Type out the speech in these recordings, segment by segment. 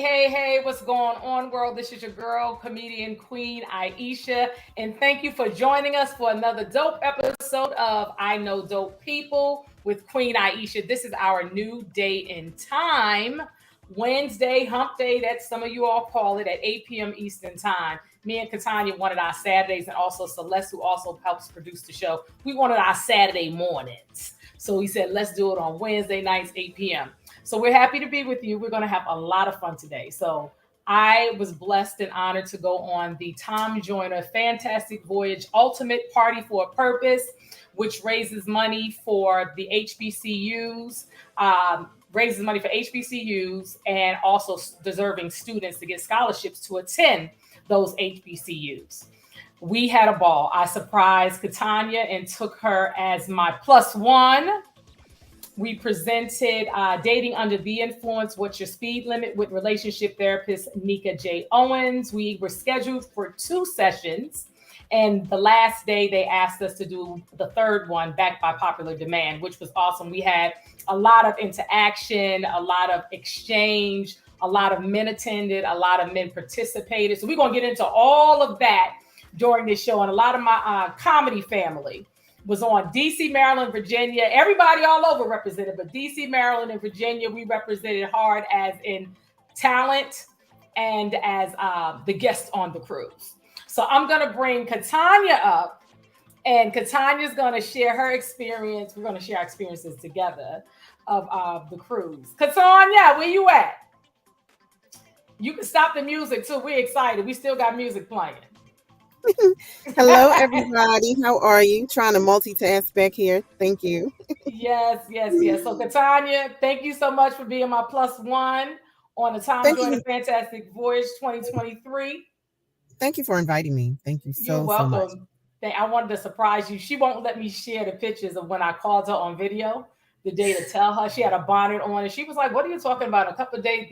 Hey, what's going on, world? This is your girl, comedian queen Aishah, and thank you for joining us for another dope episode of I Know Dope People with Queen Aishah. This is our new date and time, Wednesday, hump day, that some of you all call it, at 8 p.m. Eastern Time. Me and Catonya wanted our Saturdays, and also Celeste, who also helps produce the show, we wanted our Saturday mornings. So we said, let's do it on Wednesday nights, 8 p.m. So we're happy to be with you. We're going to have a lot of fun today. So I was blessed and honored to go on the Tom Joyner Fantastic Voyage Ultimate Party for a Purpose, which raises money for the HBCUs, and also deserving students to get scholarships to attend those HBCUs. We had a ball. I surprised Catonya and took her as my plus one. We presented Dating Under the Influence, What's Your Speed Limit, with relationship therapist Nneka J. Owens. We were scheduled for 2 sessions, and the last day they asked us to do the third one, backed by popular demand, which was awesome. We had a lot of interaction, a lot of exchange, a lot of men attended, a lot of men participated. So we're going to get into all of that during this show. And a lot of my comedy family was on. DC, Maryland, Virginia, everybody all over represented, but DC, Maryland, and Virginia, we represented hard, as in talent and as the guests on the cruise. So I'm going to bring Catonya up, and Katonya's going to share her experience. We're going to share our experiences together of the cruise. Catonya, where you at? You can stop the music too. We're excited. We still got music playing. Hello, everybody. How are you? Trying to multitask back here. Thank you. Yes. So, Catonya, thank you so much for being my plus one on the Tom Joyner Fantastic Voyage 2023. Thank you for inviting me. Thank you You're so much. welcome. I wanted to surprise you. She won't let me share the pictures of when I called her on video the day to tell her. She had a bonnet on, and she was like, "What are you talking about?" A couple of days,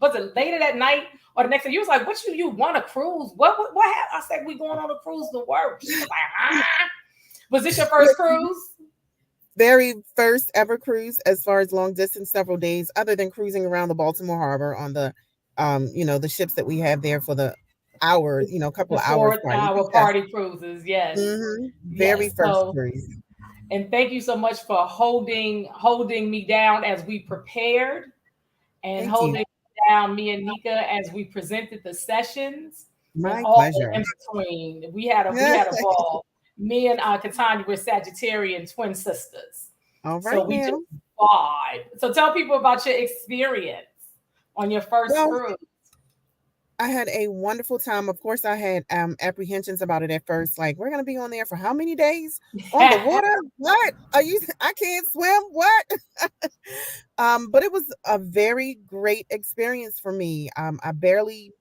was it later that night or the next day? You was like, "What you want a cruise? What happened?" I said, "We going on a cruise to work." She was like, Was this your first cruise? Very first ever cruise, as far as long distance, several days, other than cruising around the Baltimore Harbor on the, the ships that we have there for the hours, couple The of hours. 4-hour party cruises, yes. Mm-hmm. Very first cruise. And thank you so much for holding me down as we prepared, and holding down me and Nneka as we presented the sessions. My all pleasure. In between, we had a ball. Me and Catonya were Sagittarian twin sisters. All right, so we just vibe. So tell people about your experience on your first cruise. I had a wonderful time. Of course, I had apprehensions about it at first. Like, we're going to be on there for how many days? On the water? What? I can't swim? What? But it was a very great experience for me. I barely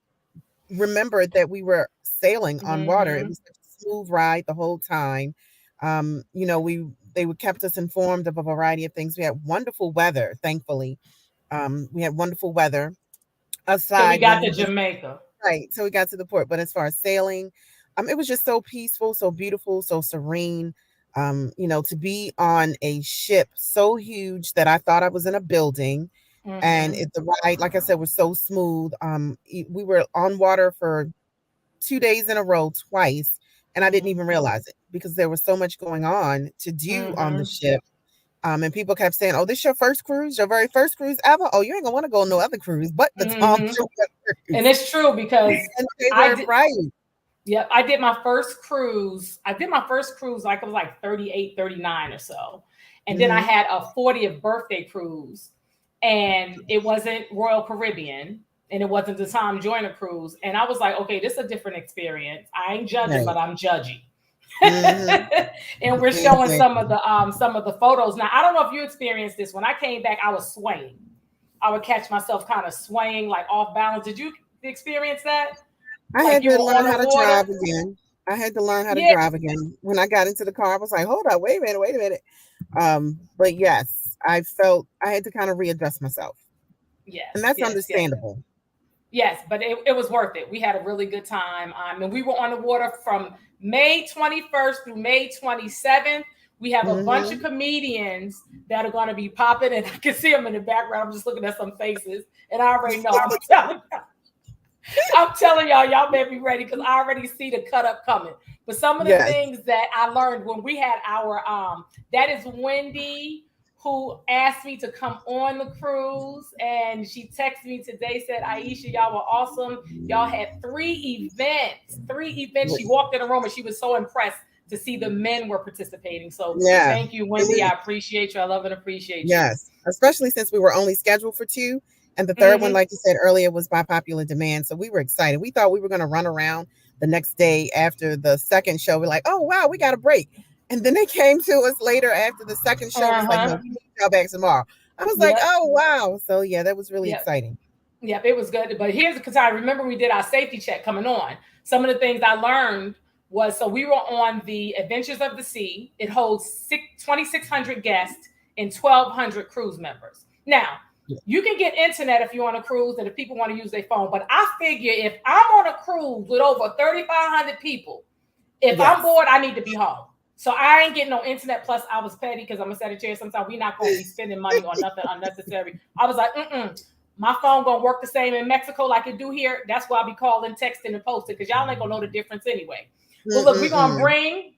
remembered that we were sailing on water. It was a smooth ride the whole time. They kept us informed of a variety of things. We had wonderful weather, thankfully. We had wonderful weather. Aside, so we got to Jamaica. Right. So we got to the port. But as far as sailing, it was just so peaceful, so beautiful, so serene. To be on a ship so huge that I thought I was in a building. And the ride, like I said, was so smooth. We were on water for 2 days in a row, twice, and I didn't even realize it because there was so much going on to do on the ship. And people kept saying, "Oh, this your first cruise, your very first cruise ever? Oh, you ain't gonna want to go on no other cruise but the Tom Joyner cruise." And it's true because they were right. Yeah, I did my first cruise. Like it was like 38, 39 or so. And then I had a 40th birthday cruise, and it wasn't Royal Caribbean, and it wasn't the Tom Joyner cruise. And I was like, okay, this is a different experience. I ain't judging, but I'm judging. And we're showing some of the photos. Now, I don't know if you experienced this. When I came back, I was swaying. I would catch myself kind of swaying, like off balance. Did you experience that? I had to learn how to drive again. I had to learn how to drive again. When I got into the car, I was like, hold on, wait a minute. But yes, I felt I had to kind of readjust myself. Yes. And that's understandable. Yes, but it was worth it. We had a really good time. And we were on the water from May 21st through May 27th. We have a bunch of comedians that are going to be popping, and I can see them in the background. I'm just looking at some faces, and I already know. I'm telling y'all, y'all may be ready because I already see the cut up coming. But some of the things that I learned when we had our that is Wendy, who asked me to come on the cruise, and she texted me today, said, Aishah, y'all were awesome. Y'all had 3 events. She walked in the room and she was so impressed to see the men were participating. So thank you, Wendy. I appreciate you. I love and appreciate you. Yes, especially since we were only scheduled for 2. And the third one, like you said earlier, was by popular demand. So we were excited. We thought we were going to run around the next day after the second show. We're like, oh, wow, we got a break. And then they came to us later after the second show. It was like, no, we need to go back tomorrow. I was like, oh, wow. So, yeah, that was really exciting. Yep, it was good. But here's because I remember we did our safety check coming on. Some of the things I learned was, so we were on the Adventures of the Sea. It holds 2,600 guests and 1,200 cruise members. Now, you can get internet if you're on a cruise and if people want to use their phone. But I figure if I'm on a cruise with over 3,500 people, if I'm bored, I need to be home. So I ain't getting no internet. Plus, I was petty because I'm a Sagittarius. Sometimes we're not going to be spending money on nothing unnecessary. I was like, my phone going to work the same in Mexico like it do here. That's why I be calling, texting, and posting because y'all ain't going to know the difference anyway. But look, we're going to bring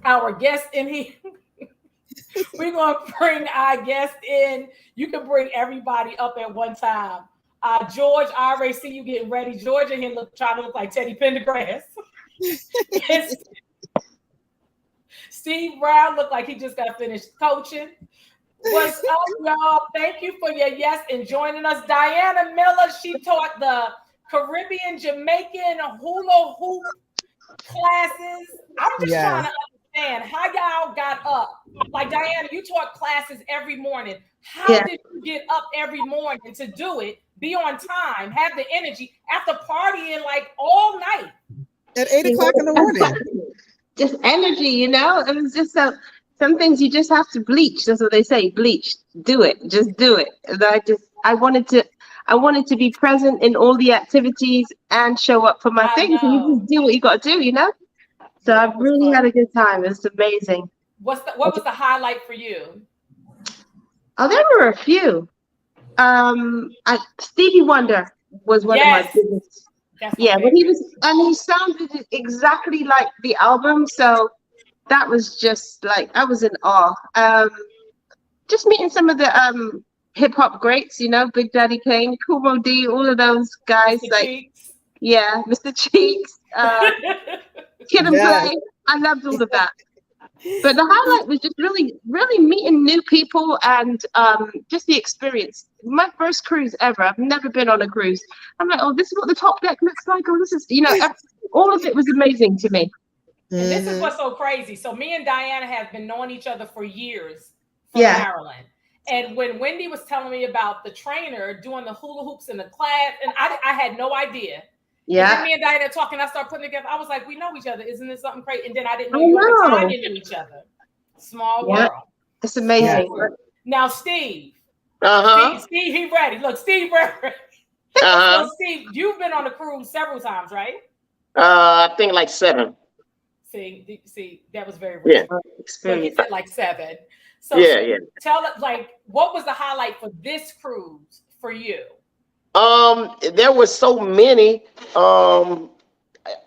our guests in here. We're going to bring our guests in. You can bring everybody up at one time. George, I already see you getting ready. George in here trying to look like Teddy Pendergrass. Steve Brown looked like he just got finished coaching. What's up, y'all? Thank you for your yes and joining us. Diana Miller, she taught the Caribbean, Jamaican hula hoop classes. I'm just trying to understand how y'all got up. Like, Diana, you taught classes every morning. How did you get up every morning to do it, be on time, have the energy after partying like all night? At 8 o'clock in the morning. Just energy, it was just some things you just have to bleach. That's what they say, bleach. Do it, just do it. And I wanted to be present in all the activities and show up for my things. And you just do what you got to do, So I've really had a good time. It's amazing. What was the highlight for you? Oh, there were a few. Stevie Wonder was one of my biggest. But he sounded exactly like the album, so that was just like I was in awe. Just meeting some of the hip hop greats, Big Daddy Kane, Kool Moe Dee, all of those guys, Mr. Cheeks. Mr. Cheeks, Kid and Play. I loved all of that. But the highlight was just really, really meeting new people and just the experience. My first cruise ever. I've never been on a cruise. I'm like, oh, this is what the top deck looks like. Oh, this is, all of it was amazing to me. And this is what's so crazy. So me and Diana have been knowing each other for years from Maryland. And when Wendy was telling me about the trainer doing the hula hoops in the class, and I had no idea. Yeah. And then me and Diana talking, I started putting together. I was like, we know each other. Isn't this something crazy? And then I didn't know you and Tanya knew each other. Small world. It's amazing. Now, Steve. Steve, he ready. Look, Steve ready. So, Steve, you've been on the cruise several times, right? I think like 7. See, that was very rich. So he said like 7. So tell us, like, what was the highlight for this cruise for you? There were so many.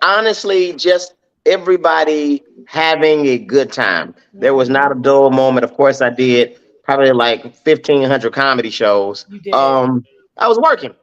Honestly, just everybody having a good time. There was not a dull moment. Of course, I did probably like 1,500 comedy shows. You did. I was working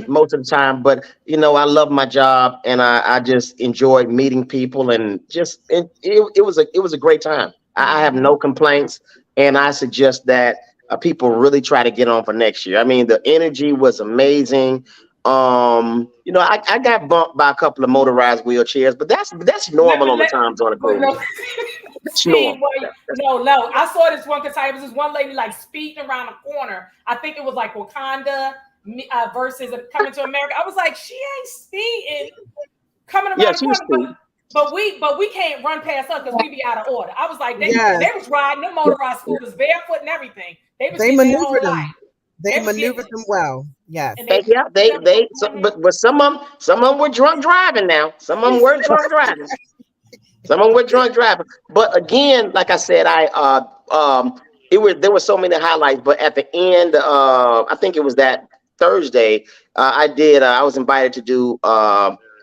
most of the time, but I love my job and I just enjoyed meeting people and just it was a great time. I have no complaints, and I suggest that people really try to get on for next year. I mean, the energy was amazing. I got bumped by a couple of motorized wheelchairs, but that's normal on the times on the cruise. No. I saw this one because it was this one lady like speeding around the corner. I think it was like Wakanda versus Coming to America. I was like, she ain't speeding coming around the corner. But we can't run past her because we be out of order. I was like, they was riding the motorized scooters barefoot and everything. They maneuvered them. They maneuvered them well. Yes. But some of them were drunk driving now. Some of them were drunk driving. Someone with drunk driving. But again, like I said, there were so many highlights. But at the end, I think it was that Thursday, I was invited to do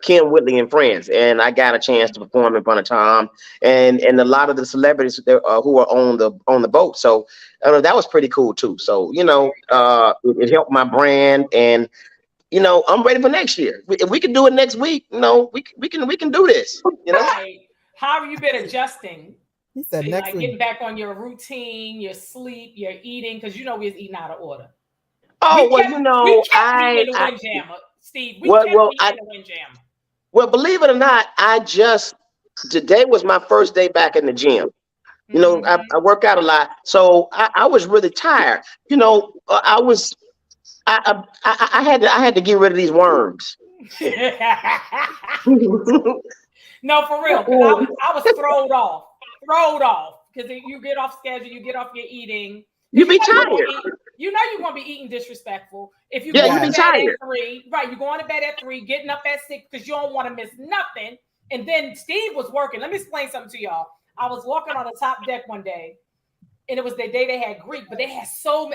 Kim Whitley and Friends, and I got a chance to perform in front of Tom and a lot of the celebrities who were on the boat. So that was pretty cool too. So it helped my brand, and I'm ready for next year. If we can do it next week, we can do this. Right. How have you been adjusting? He said to, next like, week. getting back on your routine, your sleep, your eating, because we was eating out of order. Oh, we kept being the Windjammer, Steve. We kept being the Windjammer. Well, believe it or not, today was my first day back in the gym. I work out a lot, so I was really tired. I had to get rid of these worms. No, for real. I was thrown off because you get off schedule, you get off your eating. You be tired. You're going to be eating disrespectful. If you you go be to bed tired. at 3, right? You're going to bed at 3, getting up at 6 because you don't want to miss nothing. And then Steve was working. Let me explain something to y'all. I was walking on the top deck one day, and it was the day they had Greek, but they had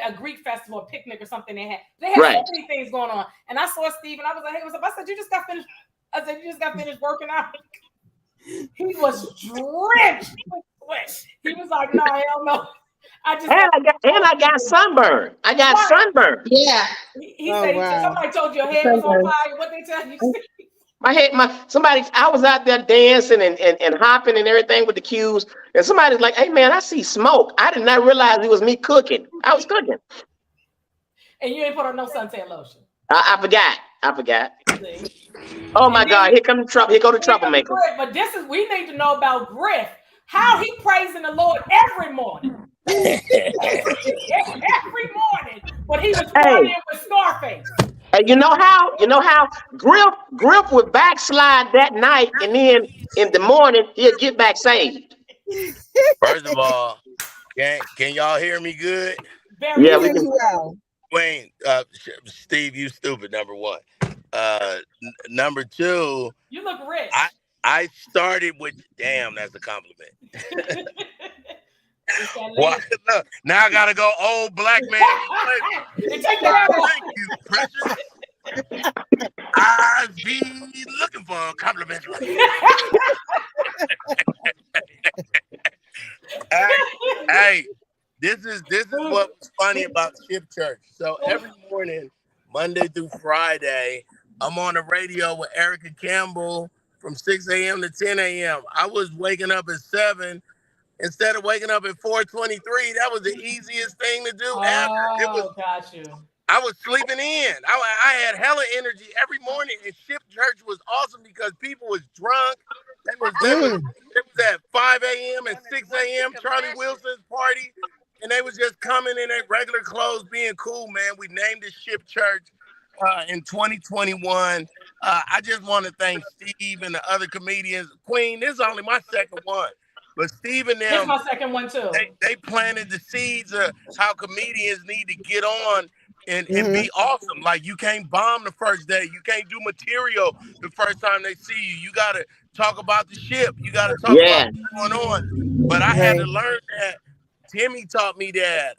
a Greek festival, a picnic or something. They had so many things going on. And I saw Steve, and I was like, "Hey, what's up?" I said, "You just got finished." I said, "You just got finished working out." He was drenched with sweat. He was like, "No, hell no." I got sunburn. I got sunburn. Yeah. He said somebody told you your head was on fire. What they tell you? I was out there dancing and hopping and everything with the cues, and somebody's like, "Hey man, I see smoke." I did not realize it was me cooking. I was cooking. And you ain't put on no suntan lotion. I forgot. See? Oh my God! Here come the trouble. Here go the troublemaker. But we need to know about Griff. How he praising the Lord every morning. Every morning when he was running with Scarface. And you know how Griff would backslide that night, and then in the morning he'll get back saved. First of all, can y'all hear me good? Yeah, we can. Well. Wayne, Steve, you stupid. Number one. Number two. You look rich. I started with damn. That's a compliment. What? Now I gotta go old black man. Thank you, precious. I be looking for a compliment. Hey, this is what was funny about Ship Church. So every morning, Monday through Friday, I'm on the radio with Erica Campbell from 6 a.m. to 10 a.m. I was waking up at 7. Instead of waking up at 4:23, that was the easiest thing to do ever. Got you. I was sleeping in. I had hella energy every morning, and Ship Church was awesome because people was drunk. It was at 5 a.m. and 6 a.m. Charlie Wilson's party, and they was just coming in their regular clothes, being cool, man. We named it Ship Church in 2021. I just want to thank Steve and the other comedians. Queen, this is only my second one. But Steve and them, this is my second one too. They planted the seeds of how comedians need to get on and be awesome. Like, you can't bomb the first day. You can't do material the first time they see you. You got to talk about the ship. You got to talk about what's going on. But I had to learn that. Timmy taught me that.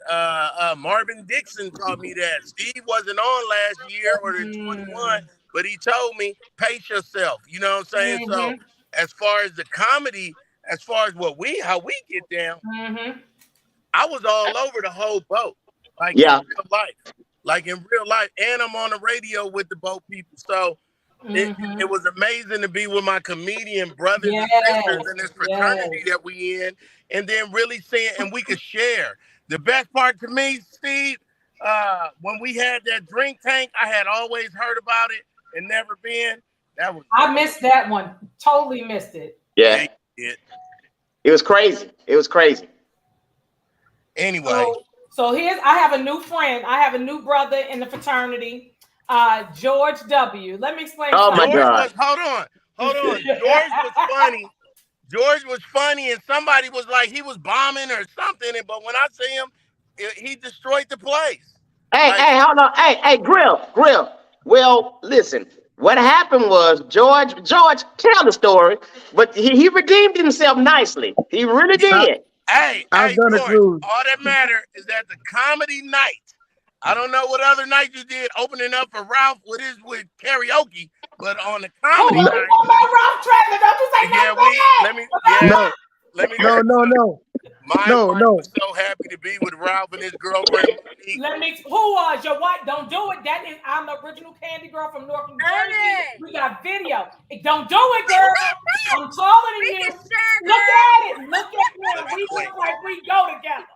Marvin Dixon taught me that. Steve wasn't on last year or the 21, but he told me, pace yourself. You know what I'm saying? So as far as the comedy, as far as how we get down, I was all over the whole boat, in real life, and I'm on the radio with the boat people. So it was amazing to be with my comedian brothers and sisters in this fraternity that we in, and then really seeing, and we could share. The best part to me, Steve, when we had that drink tank, I had always heard about it and never been. I missed that one. Totally missed it. Yeah. It was crazy. Anyway. So I have a new friend. I have a new brother in the fraternity, George W. Let me explain. Oh my God. Hold on. George was funny, and somebody was like he was bombing or something. But when I see him, he destroyed the place. Hey, hold on. Hey, Grill. Well, listen. What happened was George tell the story, but he redeemed himself nicely. He really did. Hey, I've done a George, cruise. all that matter is that the comedy night. I don't know what other night you did opening up for Ralph with karaoke, but on the comedy night. Oh my Ralph Travis, don't you say Yeah, let me No. My wife was so happy to be with Ralph and his girlfriend Monique. Who was your wife? Don't do it. I'm the original Candy Girl from North New Jersey. We got video. Don't do it, girl. I'm taller than you. Look at it. Look at me. We look like we go together.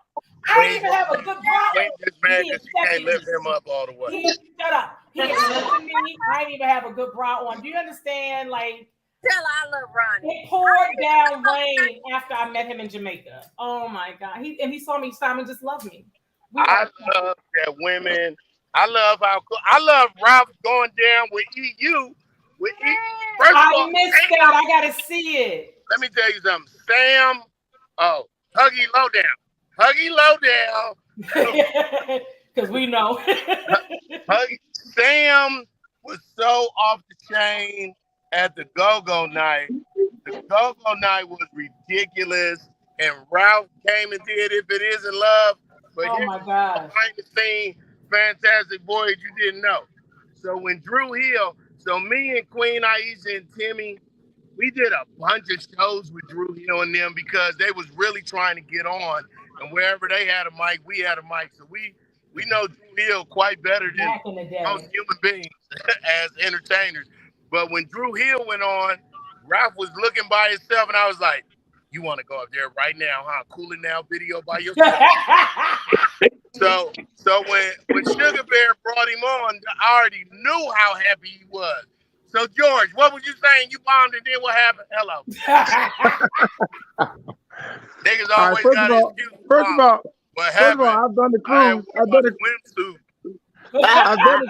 I didn't even have a good bra. Queen just mad because she can't lift him up all the way. Shut up. He accepted me. I didn't even have a good bra on. Do you understand? Like, tell I love Ronnie. It poured down rain after I met him in Jamaica. Oh my God. He saw me, Simon just loved me. I love that women. I love Ralph going down with EU. First of all, I missed that. I gotta see it. Let me tell you something. Sam, Huggy Lowdown. Because we know. Sam was so off the chain at the go-go night. The go-go night was ridiculous. And Ralph came and did If It Isn't Love. But oh my God. Behind the scene, Fantastic Voyage you didn't know. So when Drew Hill, me and Queen Aishah and Timmy, we did a bunch of shows with Drew Hill and them because they was really trying to get on. And wherever they had a mic, we had a mic. So we know Drew Hill quite better than most human beings as entertainers. But when Drew Hill went on, Ralph was looking by himself, and I was like, you want to go up there right now, huh? Cool It Now video by yourself. So when Sugar Bear brought him on, I already knew how happy he was. So George, what was you saying? You bombed and then what happened? Hello. Niggas always got his excuse. First of all, I've done the cruise. I've done the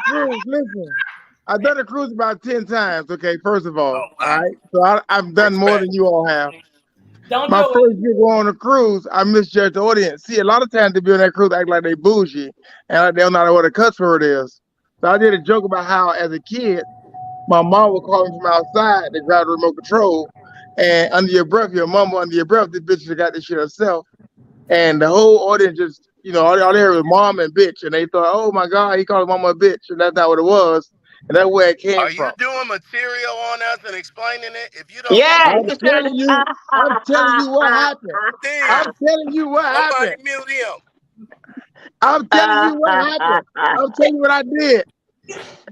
cruise. Listen, I've done the cruise about 10 times. Okay, first of all, all right. So I've done more than you all have. My first year going on a cruise, I misjudged the audience. See, a lot of times they be on that cruise act like they bougie and like they don't know what a cuss word is. So I did a joke about how, as a kid, my mom would call me from outside to grab the remote control, and under your breath, this bitch got this shit herself. And the whole audience just, all they heard was mom and bitch, and they thought, oh my God, he called mama a bitch, and that's not what it was. And that's where it came from. Are you doing material on us and explaining it? If you don't, I'm telling you what happened. I'm telling you what happened. Somebody mute him. I'm telling you what happened. I'm telling you what I did.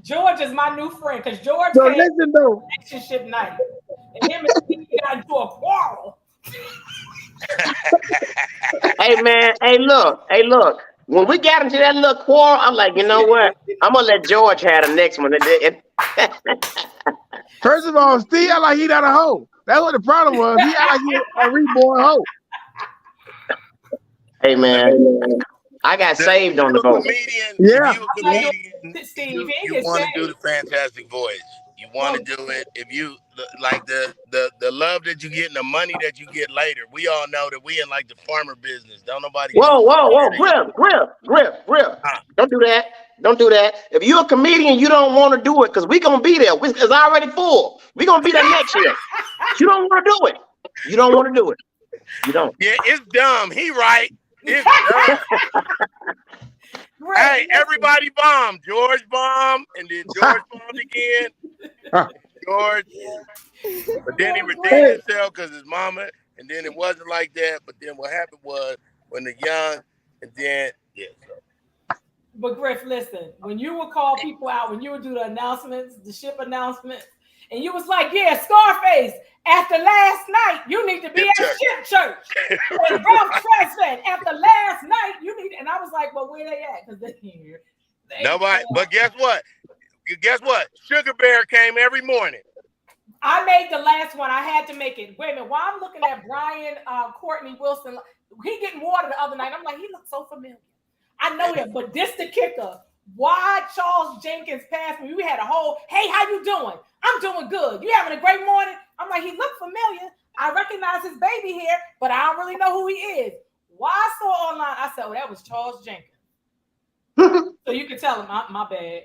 George is my new friend because George so listen though. Relationship night, and him and Steve got into a quarrel. Hey man, hey look. When we got into that little quarrel, I'm like, you know what? I'm gonna let George have the next one. First of all, Steve act like he not a hoe. That's what the problem was. He act like he a reborn hoe. Hey man, I got saved on the boat. Yeah. You want to do the Fantastic Voyage. You want to do it. If you like the love that you get and the money that you get later. We all know that we in like the farmer business. Don't nobody. Whoa, Grip. Don't do that. Don't do that. If you're a comedian, you don't want to do it because we're gonna be there. It's already full. We're gonna be there next year. You don't want to do it. You don't want to do it. You don't. Yeah, it's dumb. He right. It's dumb. Hey, everybody bombed. George bombed, and then George bombed again. George, but then he redeemed himself because his mama, and then it wasn't like that. But then what happened was when the young, and then But Griff, listen, when you would call people out, when you would do the announcements, the ship announcements, and you was like, yeah, Scarface, after last night, you need to be at Ship Church. And Ralph Travis said, after last night, you need, and I was like, well, where they at? Because they here. Nobody, but guess what? Sugar Bear came every morning. I made the last one. I had to make it. Wait a minute. While I'm looking at Brian Courtney Wilson, he getting water the other night. I'm like, he looks so familiar. I know him, but this the kicker. Why Charles Jenkins passed me? We had a whole, hey, how you doing? I'm doing good. You having a great morning? I'm like, he looked familiar. I recognize his baby hair, but I don't really know who he is. Why I saw online, I said, oh, that was Charles Jenkins. So you can tell him, my bad.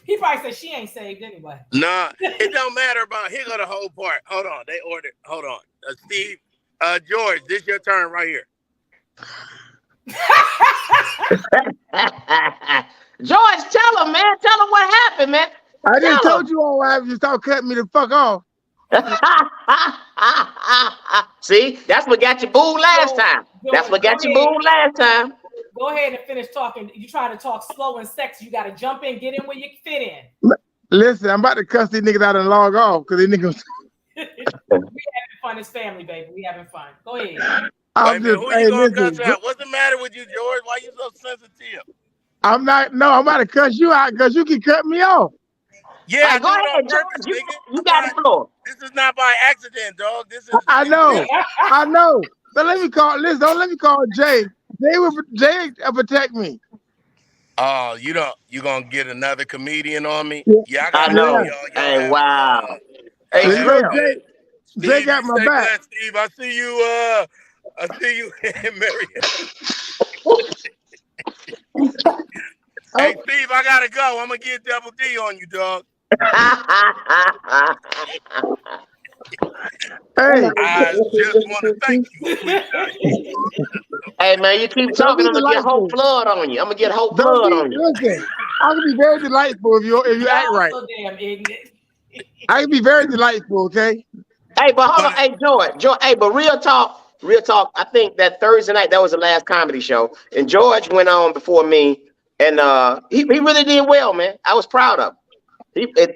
He probably said she ain't saved anyway. Nah, it don't matter about. Here go the whole part. Hold on, they ordered. Hold on, Steve, George, this your turn right here. George, tell him, man. Tell him what happened, man. I just told you all what happened. You start cutting me the fuck off. See, that's what got you booed last time. That's what got you booed last time. Go ahead and finish talking. You try to talk slow and sexy. You got to jump in, get in where you fit in. Listen, I'm about to cuss these niggas out and log off because these niggas. We having fun as family, baby. We having fun. Go ahead. Wait, man, who you gonna cuss out? What's the matter with you, George? Why you so sensitive? I'm not. No, I'm about to cuss you out because you can cut me off. Yeah, go ahead, George. You got the floor. This is not by accident, dog. This is. I know. I know. But let me call. Listen, don't let me call Jay. Jay will protect me. Oh, you gonna get another comedian on me? Yeah, I know. Hey, wow. Hey, Jay got my back. Steve, I see you, Marion. Hey, Steve, I gotta go. I'm gonna get Double D on you, dog. Hey, I just want to thank you. Hey, man, you keep talking, I'm gonna get whole flood on you. I'm gonna get whole flood on you. Listen, I can be very delightful if you act right. So damn ignorant. I can be very delightful, okay? Hey, but hold on, hey, George, hey, but real talk. I think that Thursday night, that was the last comedy show, and George went on before me, and he really did well, man. I was proud of him.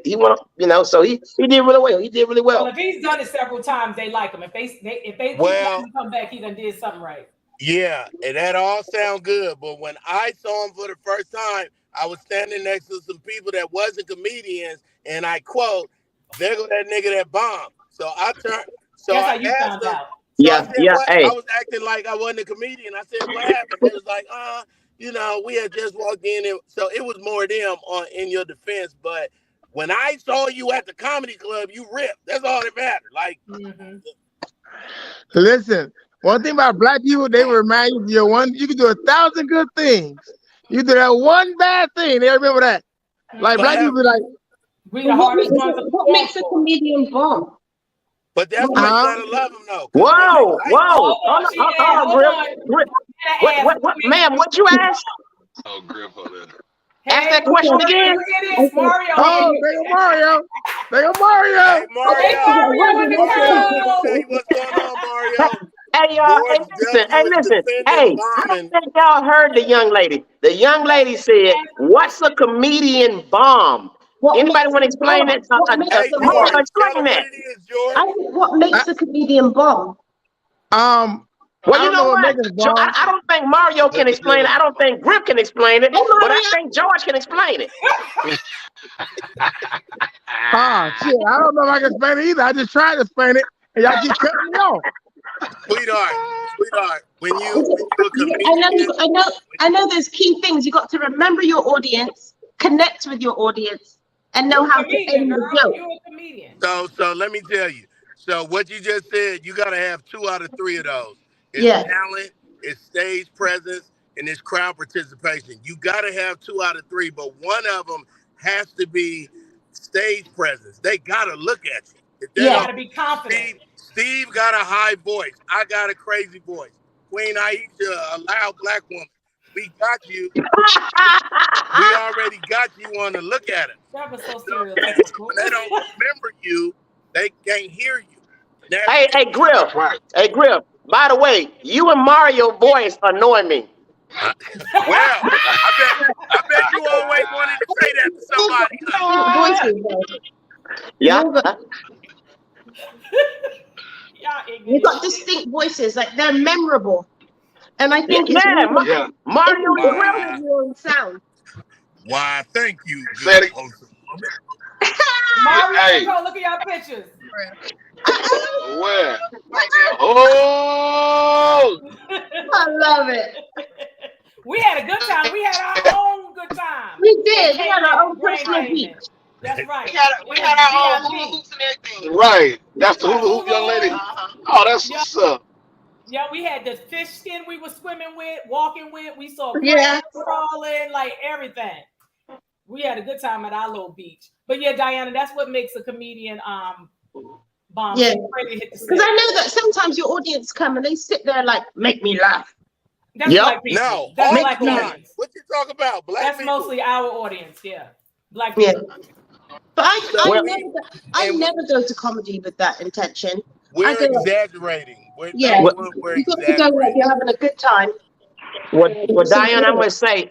He went, so he did really well. He did really well. Well, if he's done it several times, they like him. If they come back, he done did something right. Yeah, and that all sound good. But when I saw him for the first time, I was standing next to some people that wasn't comedians, and I quote, "There go that nigga that bombed." So I turned. So that's I how you found out. So yeah. I was acting like I wasn't a comedian. I said, "What happened?" It was like, we had just walked in, and so it was more them in your defense, but. When I saw you at the comedy club, you ripped. That's all that mattered. Like, Listen, one thing about black people, they will remind you of your one. You can do 1,000 good things. You do that one bad thing, they remember that. Like black people be like, what makes a comedian bomb? But that's why you gotta love him, though. Whoa. Hold on, Grip. What, ma'am? What you asked? Oh, Grip. Ask that question again. Mario. Oh, they go Mario. They go Mario. Hey, Mario. What's going on, Mario? Hey, y'all. Hey, listen. Hey, I don't think y'all heard the young lady. The young lady said, "What's a comedian bomb?" Anybody want to explain that? Explain that. What makes a comedian bomb? Well, you know what? I don't think Mario can explain it. I don't think Grip can explain it, but I think George can explain it. Shit. I don't know if I can explain it either. I just tried to explain it, and y'all keep cutting me off. Sweetheart, when you a comedian, I know there's key things. You got to remember your audience, connect with your audience, and know how to end the joke. You're a comedian. So let me tell you. So what you just said, you gotta have 2 out of 3 of those. It's talent, it's stage presence, and it's crowd participation. You got to have 2 out of 3, but one of them has to be stage presence. They got to look at you. You got to be confident. Steve got a high voice. I got a crazy voice. Queen Aishah, a loud black woman. We got you. We already got you on the look at it. That was so serious. stereotypical. When they don't remember you, they can't hear you. Hey, Grill. Hey, Grill. By the way, you and Mario voice annoy me. Well, I bet you always wanted to say that to somebody. Yeah. You got distinct voices, like they're memorable. And I think Mario is your own sound. Why, thank you. Mario, look at y'all pictures. Where? Oh! I love it. We had a good time. We had our own good time. We did. We had our own personal beach. That's right. We had our own hula hoops and everything. Right. That's the hula hoop young lady. Oh, that's what's up. Yeah, we had the fish skin we were swimming with, walking with. We saw crabs crawling, like everything. We had a good time at our little beach. But yeah, Diana, that's what makes a comedian bomb. Yeah, because I know that sometimes your audience come and they sit there like, make me laugh. That's black people. No, that's black audience. What you talk about? Black that's people. Mostly our audience. Yeah, black people. Yeah. But I never go to comedy with that intention. We're exaggerating. We're you got to go like you're having a good time. Well, Diane, I must say,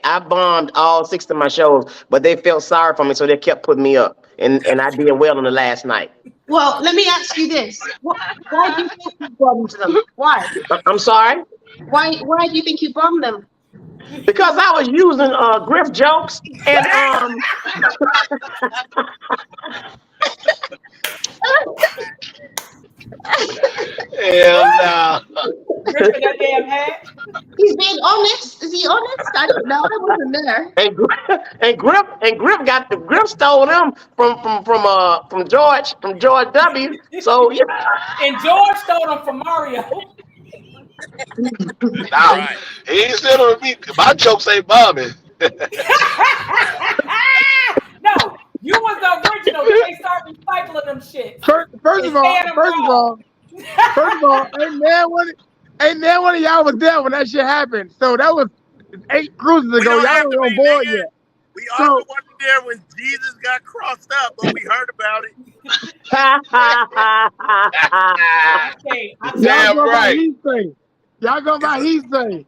I bombed all 6 of my shows, but they felt sorry for me, so they kept putting me up, and I did well on the last night. Well, let me ask you this: why do you think you bombed them? Why? I'm sorry. Why do you think you bombed them? Because I was using Griff jokes and Hell no. Griff in that damn hat. He's being honest. Is he honest? I don't know. I wasn't there. And Griff stole them from George W. So yeah. And George stole them from Mario. Nah, right. He ain't still on me. My jokes ain't bombing. No, you was the original. They start recycling them shit. First of all, ain't man one of y'all was there when that shit happened. So that was 8 cruises ago. Y'all were on board yet. We also wasn't there when Jesus got crossed up, but we heard about it. Damn right. Y'all go by he say.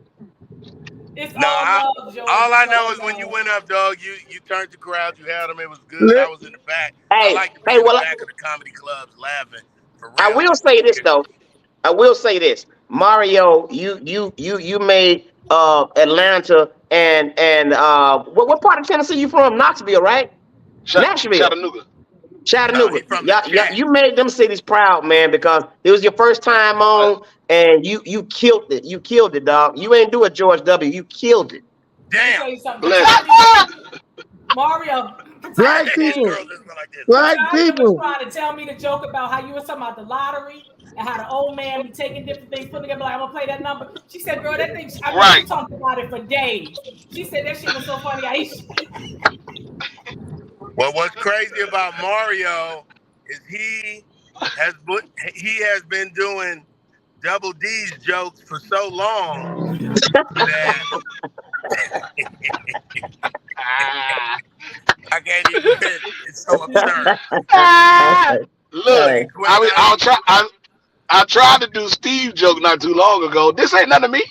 All I know is when you went up, dog, you turned the crowd, you had them, it was good. I was in the back. I like to be in the back of the comedy clubs laughing. For real. I will say this though. Mario, you made Atlanta and what part of Tennessee you from? Knoxville, right? Chattanooga. Yeah, you made them cities proud, man, because it was your first time on, and you killed it. You killed it, dog. You ain't do it, George W. You killed it. Damn. Mario. Black people. Was trying to tell me the joke about how you were talking about the lottery and how the old man be taking different things, putting together like, I'm gonna play that number. She said, girl, that thing, I been talking about it for days. She said that shit was so funny, Aisha. Well, what's crazy about Mario is he has been doing Double D's jokes for so long that I can't even. It's so absurd. Look, I tried to do Steve joke not too long ago. This ain't none of me.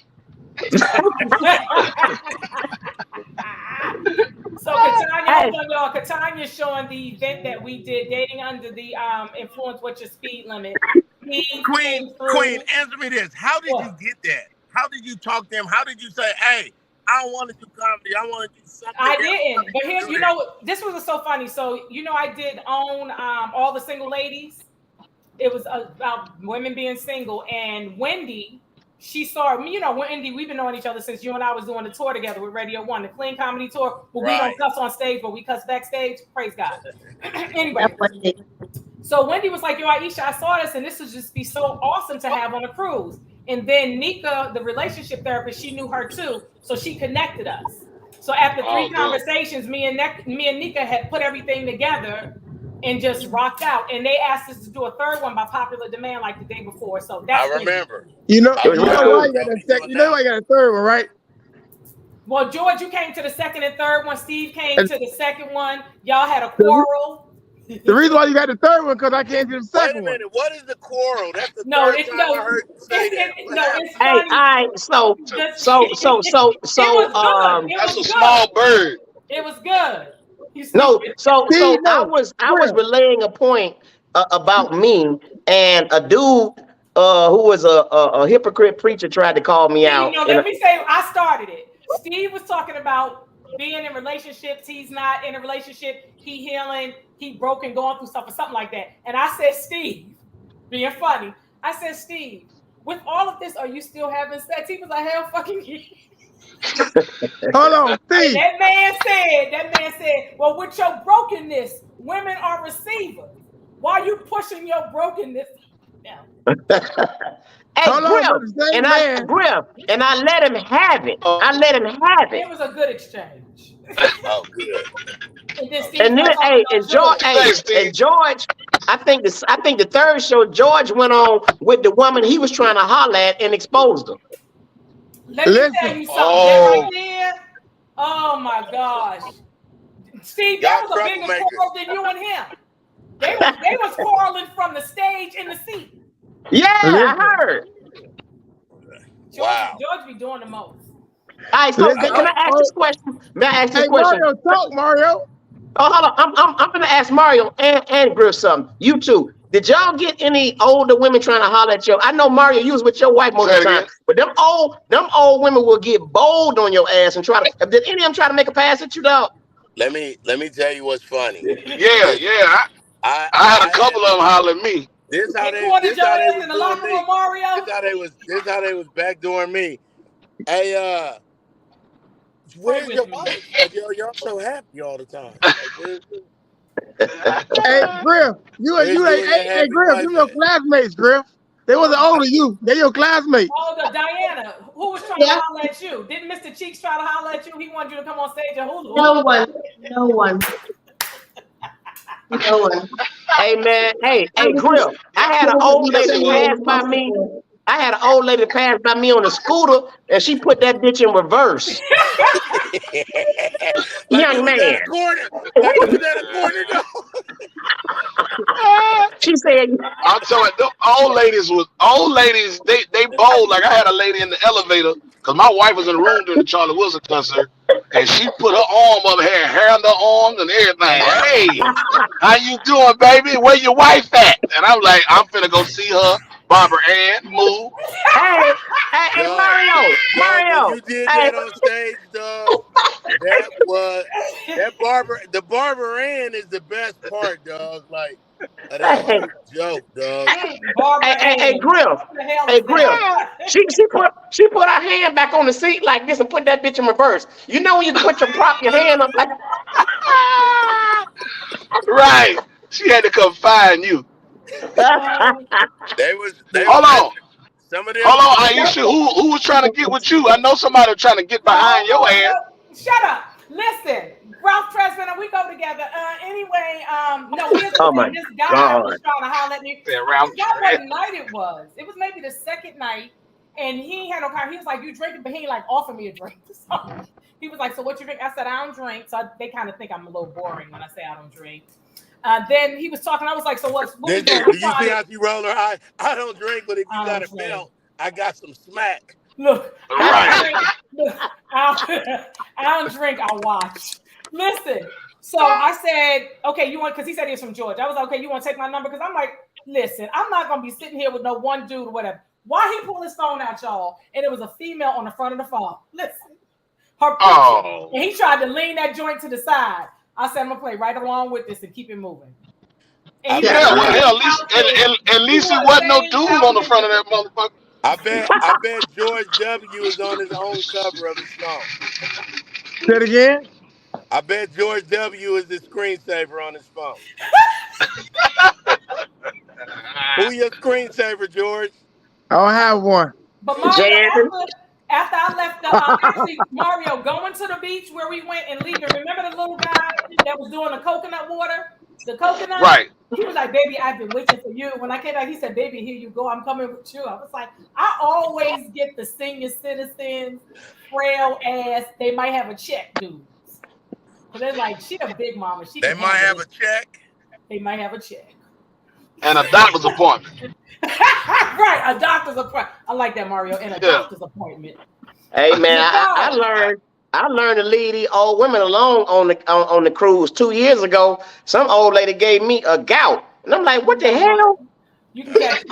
So Catonia's showing the event that we did, Dating Under the Influence, What's Your Speed Limit. Queen, answer me this. How did you get that? How did you talk to him? How did you say, hey, I don't want to do comedy. I want to do something. I didn't. But here's, this was so funny. So, I did own All the Single Ladies. It was about women being single. And Wendy, she saw me, Wendy, we've been knowing each other since you and I was doing the tour together with Radio 1, the Clean Comedy Tour. But we don't cuss on stage, but we cuss backstage. Praise God. Anyway. So Wendy was like, yo, Aisha, I saw this, and this would just be so awesome to have on a cruise. And then Nneka, the relationship therapist, she knew her too. So she connected us. So after 3 conversations, me and Nneka had put everything together and just rocked out. And they asked us to do a 3rd one by popular demand like the day before. So that's I remember. You know why you got a 3rd one, right? Well, George, you came to the 2nd and 3rd one. Steve came to the 2nd one. Y'all had a quarrel. The reason why you got the 3rd one because I came to the 2nd one. Wait a minute, what is the quarrel? That's the third time I heard you say that. It's funny. That's a small bird. It was good. I was relaying a point about me, and a dude who was a hypocrite preacher tried to call me out. Let me say, I started it. Steve was talking about being in relationships. He's not in a relationship. He healing. He broken, going through stuff or something like that. And I said, Steve, being funny, I said, Steve, with all of this, are you still having sex? He was like, hell fucking yeah. Hold on, Steve. That man said, well, with your brokenness, women are receivers. Why are you pushing your brokenness down? Hey, Hold on, but the same man. And I let him have it. It was a good exchange. Oh, good. And George. I think the third show, George went on with the woman he was trying to holler at and exposed her. Let me tell you something. That right there. Oh my gosh, Steve, that was a bigger quarrel than you and him. They was quarreling from the stage in the seat. Yeah, I heard. George be doing the most. All right, so can I ask this question? May I ask this question? Mario, talk, Mario. Oh, hold on. I'm gonna ask Mario and Griff something. You two, did y'all get any older women trying to holler at you? I know Mario, you was with your wife most of the time, but them old women will get bold on your ass and try to. Did any of them try to make a pass at you, dog? Let me tell you what's funny. Yeah. I had a couple of them holler at me. This how they was backdooring me. Hey, where's your wife? Y'all so happy all the time. Hey, Griff, hey, Griff, you your classmates, Griff. They wasn't older you. They your classmates. Oh, Diana, who was trying to holler at you? Didn't Mr. Cheeks try to holler at you? He wanted you to come on stage at Hulu. No one. Hey man, hey Grill. I had an old lady pass by me. On a scooter, and she put that bitch in reverse. Young man. She said, "I'm telling you, old ladies. They bold. Like I had a lady in the elevator because my wife was in the room during the Charlie Wilson concert, and she put her arm up, had hair on her arms and everything. Hey, how you doing, baby? Where your wife at? And I'm like, I'm finna go see her. Barbara Ann, move. Hey, Mario. When you did that on stage, dog. The Barbara Ann is the best part, dog. Like that's a joke, dog. Hey, Grill. She put her hand back on the seat like this and put that bitch in reverse. You know when you prop your hand up like right. She had to come find you. They hold on. Aisha, who was trying to get with you? I know somebody was trying to get behind your ass. Shut up. Listen, Ralph Tresvant and we go together. Anyway, no, this guy was trying to holler at me. I forgot what night it was. It was maybe the second night, and he had no car. He was like, "You drinking?" But he ain't like offer me a drink. So he was like, "So what you drink?" I said, "I don't drink." So they kind of think I'm a little boring when I say I don't drink. Then he was talking. I was like, "So what you doing?" You see how she roll her eye? I don't drink, but if you got a belt, I got some smack. Look, I don't drink. I watch. Listen. So I said, "Okay, you want?" Because he said he was from Georgia. I was like, "Okay, you want to take my number?" Because I'm like, "Listen, I'm not gonna be sitting here with no one dude or whatever." Why he pulled his phone out, y'all? And it was a female on the front of the phone. Listen, her picture, and he tried to lean that joint to the side. I said, "I'm gonna play right along with this and keep it moving." At least it wasn't no dude on the front of that motherfucker. I bet George W. is on his own cover of his song. Say it again. I bet George W. is the screensaver on his phone. Who your screensaver, George? I don't have one. But Mario, after I left, actually, Mario, going to the beach where we went and leaving, remember the little guy that was doing the coconut water? The coconut? Right. He was like, "Baby, I've been waiting for you." When I came back, he said, "Baby, here you go. I'm coming with you." I was like, I always get the senior citizens, frail ass, they might have a check dudes. So they're like, she a big mama. They might have a check. They might have a check. And a doctor's appointment. Right, a doctor's appointment. I like that, Mario. And a doctor's appointment. Hey man, I learned to leave these old women alone on the cruise 2 years ago. Some old lady gave me a gout, and I'm like, "What the hell?" You can catch it.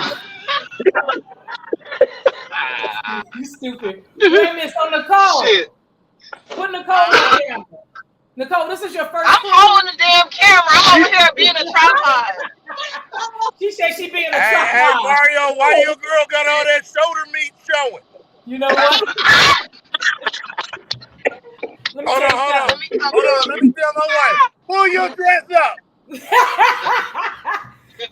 You stupid. Wait, Miss Nicole. Shit. Put Nicole on the camera. Nicole, this is your first. I'm holding the damn camera. I'm over here being a tripod. She said she being a tripod. Hey, Mario, why your girl got all that shoulder meat showing? You know what? Hold on. Let me tell my wife. Pull your dress up.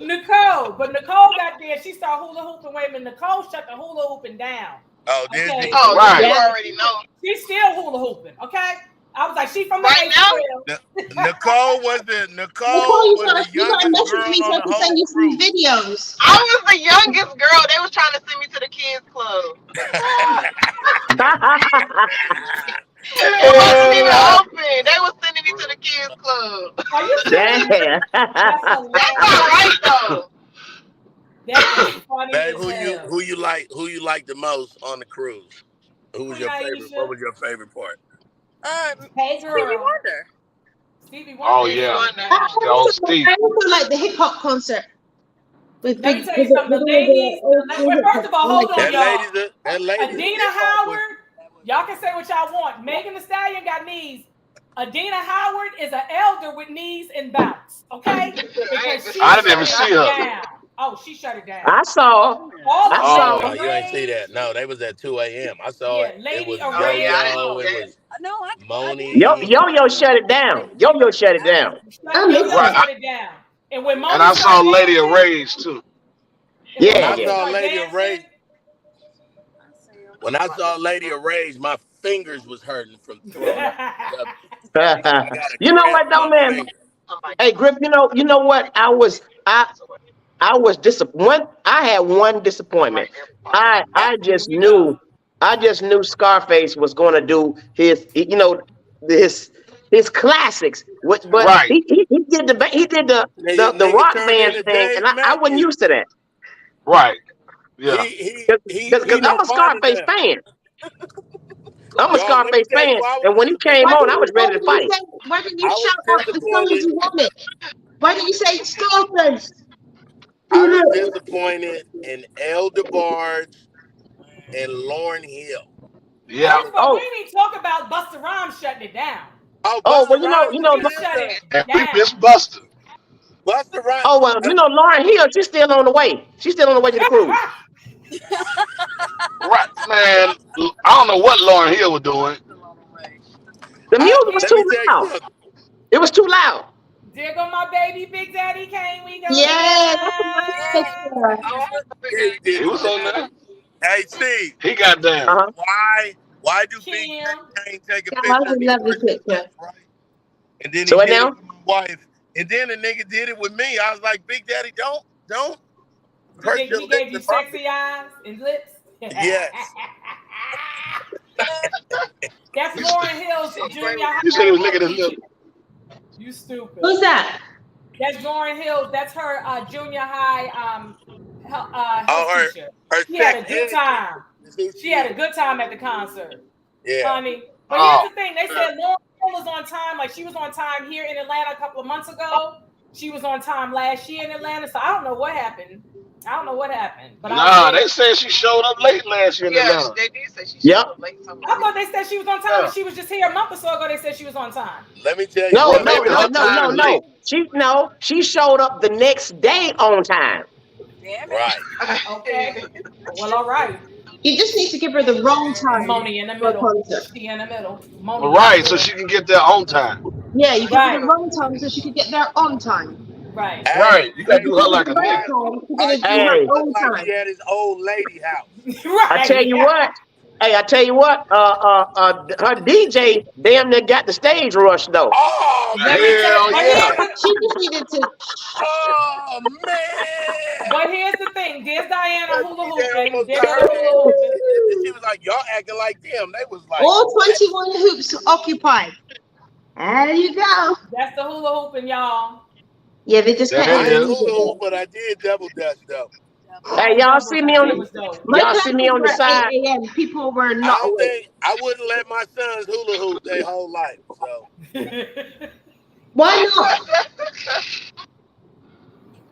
Nicole, but Nicole got there. She started hula hooping. Wait a minute, Nicole shut the hula hooping down. Oh, did Okay? she? Oh, Right. you already know. She's still hula hooping. Okay, I was like, she from the Right now? Nicole was the Nicole, you gotta youngest message girl me so I on the can send whole you some crew. videos. I was the youngest girl. They was trying to send me to the kids club. It wasn't even open. They was sending me to the kids club. Are you serious? Yeah. That's That's hilarious. all right though. That is funny Babe, as hell. who you like the most on the cruise? Who was your favorite? Aisha. What was your favorite part? Hey, Stevie girl. Wonder. Stevie Wonder. Oh yeah. I also like the hip hop concert. Let me tell you something. The ladies. First of all, hold on, y'all. Adina Howard. Y'all can say what y'all want. Megan Thee Stallion got knees. Adina Howard is an elder with knees and bounce. Okay, because I didn't even see her. down. Oh, she shut it down. I saw. No, you ain't see that. No, they was at 2 a.m. I saw it. It was Yo-Yo. It was Moni. Yo shut it down. Yo shut it down. Shut it down. And when Moni And I saw Lady of Rage too. Yeah. When I saw Lady of Rage, my fingers was hurting from throwing up. You know what though, man? Hey, Griff, you know what? I was disappointed. I had one disappointment. I just knew Scarface was going to do his classics. But right. he did the rock band thing, and I wasn't used to that. Right. Yeah. Because I'm a Scarface fan. I'm a Scarface fan, and when he came on, I was ready to fight. Why didn't you shout out the songs you wanted? Why didn't you say Scarface? I was disappointed in El DeBarge and Lauryn Hill. Yeah. We didn't talk about Busta Rhymes shutting it down. Well, you know, shut it down. Miss Busta. Busta Rhymes. Oh well, Lauryn Hill, she's still on the way. She's still on the way to the cruise. Right, man. I don't know what Lauryn Hill was doing. The music was too loud. It was too loud. There go my baby, Big Daddy Kane. We go. Yeah. He was on there. Hey, Steve. He got down. Why do Big Daddy Kane take a picture? That was a lovely picture. Right? And then he so did now? it with my wife. And then the nigga did it with me. I was like, Big Daddy, don't. He gave you sexy eyes and lips. Yes. That's Lauryn Hill's junior high. You said he was licking his lips. You stupid. Who's that? That's Lauryn Hill. That's her junior high health teacher. She had a good time. She had a good time at the concert. Yeah. Honey. But here's the thing. They said Lauryn Hill was on time. Like she was on time here in Atlanta a couple of months ago. She was on time last year in Atlanta. So I don't know what happened. But they said she showed up late last year in Atlanta. They did say she showed up late. I thought they said she was on time, and she was just here a month or so ago. They said she was on time. Let me tell you. No. She showed up the next day on time. Right. Okay. Well, all right. You just need to give her the wrong time. Moni in the middle. She in the middle. Right, so she can get there on time. Yeah, you give her the wrong time so she can get there on time. Right. Right. You gotta do her like a nigga. Hey. Like he at his old lady house. Right. I tell you what. Her DJ damn near got the stage rush though. Oh man. Hell yeah. She just needed to. Oh man. But here's the thing. There's Diana hula hooping. She was like, y'all acting like them. They was like All 21 hoops occupied. There you go. That's the hula hooping, y'all. Yeah, they just I can't. did hula hoop, but I did double dutch though. Hey, y'all see me on the side. 8 a.m. People were not. I wouldn't let my sons hula hoop their whole life. So why not?